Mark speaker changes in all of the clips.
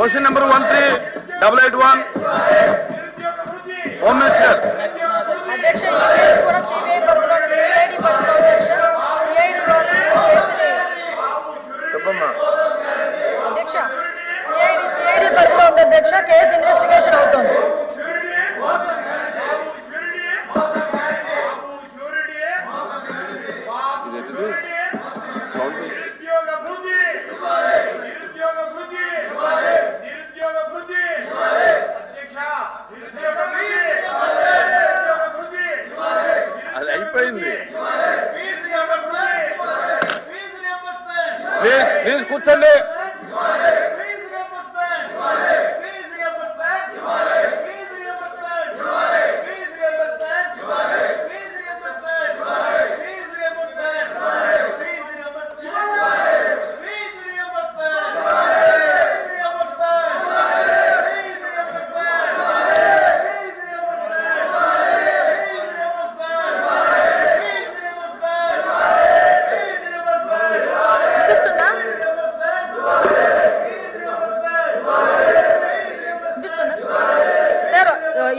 Speaker 1: Question number 13881. Home Minister.
Speaker 2: అధ్యక్ష ఈ case కూడా సిబిఐ పరిధిలో సిఐడి పరిధిలో అధ్యక్ష సిఐడి వాళ్ళు కేసుని
Speaker 1: చెప్పమ్మా.
Speaker 2: అధ్యక్ష సిఐడి పరిధిలో ఉంది అధ్యక్ష కేసు ఇన్వెస్టిగేషన్ అవుతుంది.
Speaker 1: అది అయిపోయింది. ప్లీజ్ కూర్చోండి.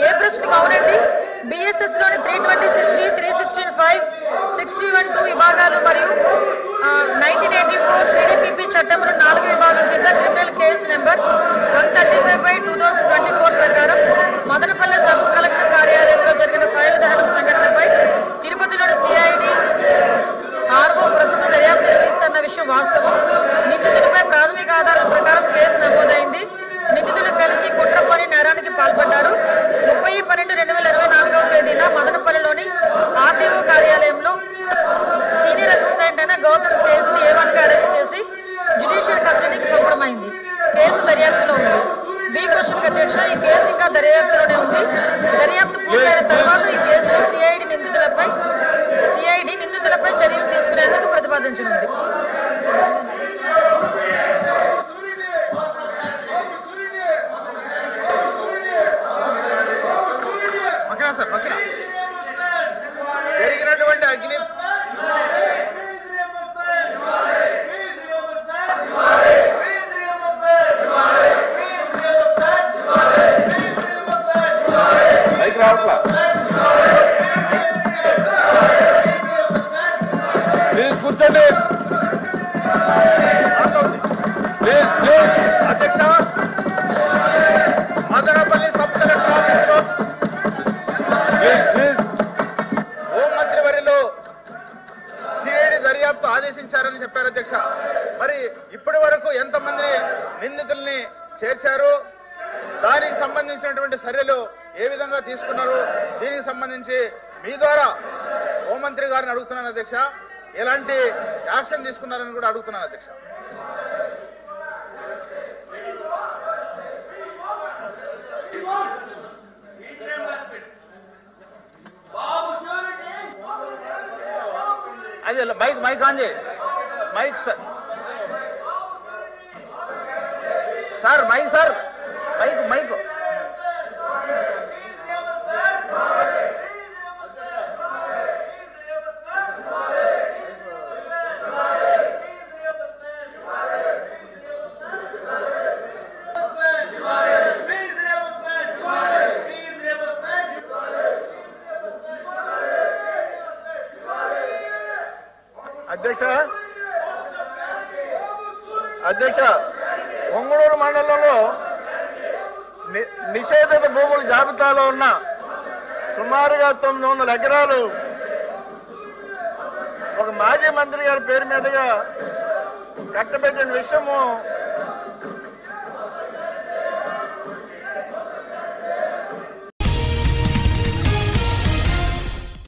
Speaker 2: ఏ ప్రశ్నకు అవునండి. బిఎస్ఎస్ లోని 320, 316, 61(2) విభాగాలు మరియు 1984 PDPP చట్టంలో 4 విభాగం కింద క్రిమినల్ కేసు నెంబర్ 135/2024 ప్రకారం మదనపల్లె సబ్ కలెక్టర్ కార్యాలయంలో జరిగిన ఫైల్ దహనం సంఘటనపై తిరుపతిలోని సిఐడి ఆర్ఓ ప్రస్తుతం దర్యాప్తు నిర్వహిస్తున్న విషయం వాస్తవం. నిందితుడిపై ప్రాథమిక ఆధారాల ప్రకారం కేసు నమోదైంది. నిందితులు కలిసి కుట్ర పని నేరానికి పాల్పడ్డారు. 30/12/2024 తేదీన మదనపల్లిలోని ఆర్టీఓ కార్యాలయంలో సీనియర్ అసిస్టెంట్ అయిన గౌతమ్ కేసుని A1 గా అరెస్ట్ చేసి జ్యుడిషియల్ కస్టడీకి పంపడమైంది. కేసు దర్యాప్తులో ఉంది. బి క్వశ్చన్ అధ్యక్ష ఈ కేసు ఇంకా దర్యాప్తులోనే ఉంది. దర్యాప్తు పూర్తయిన తర్వాత ఈ కేసులో సిఐడి నిందితులపై చర్యలు తీసుకునేందుకు ప్రతిపాదించనుంది.
Speaker 1: జరిగినటువంటి అగ్ని రావట్లా. ప్లీజ్ కూర్చోండి. అధ్యక్ష మదనపల్లి సబ్ కలెక్టర్ ఆఫీసులో హోంమంత్రి వర్యులు సిఐడి దర్యాప్తు ఆదేశించారని చెప్పారు అధ్యక్ష. మరి ఇప్పటి వరకు ఎంతమంది నిందితుల్ని చేర్చారు, దానికి సంబంధించినటువంటి చర్యలు ఏ విధంగా తీసుకున్నారు, దీనికి సంబంధించి మీ ద్వారా హోంమంత్రి గారిని అడుగుతున్నాను అధ్యక్ష. ఎలాంటి యాక్షన్ తీసుకున్నారని కూడా అడుగుతున్నాను అధ్యక్ష. అదే మైక్ ఆన్ చేయి. Mic sir mic sir mic అధ్యక్ష ఒంగళూరు మండలంలో నిషేధిత భూముల జాబితాలో ఉన్న సుమారుగా 900 ఎకరాలు ఒక మాజీ మంత్రి గారి పేరు మీదుగా కట్టబెట్టిన విషయము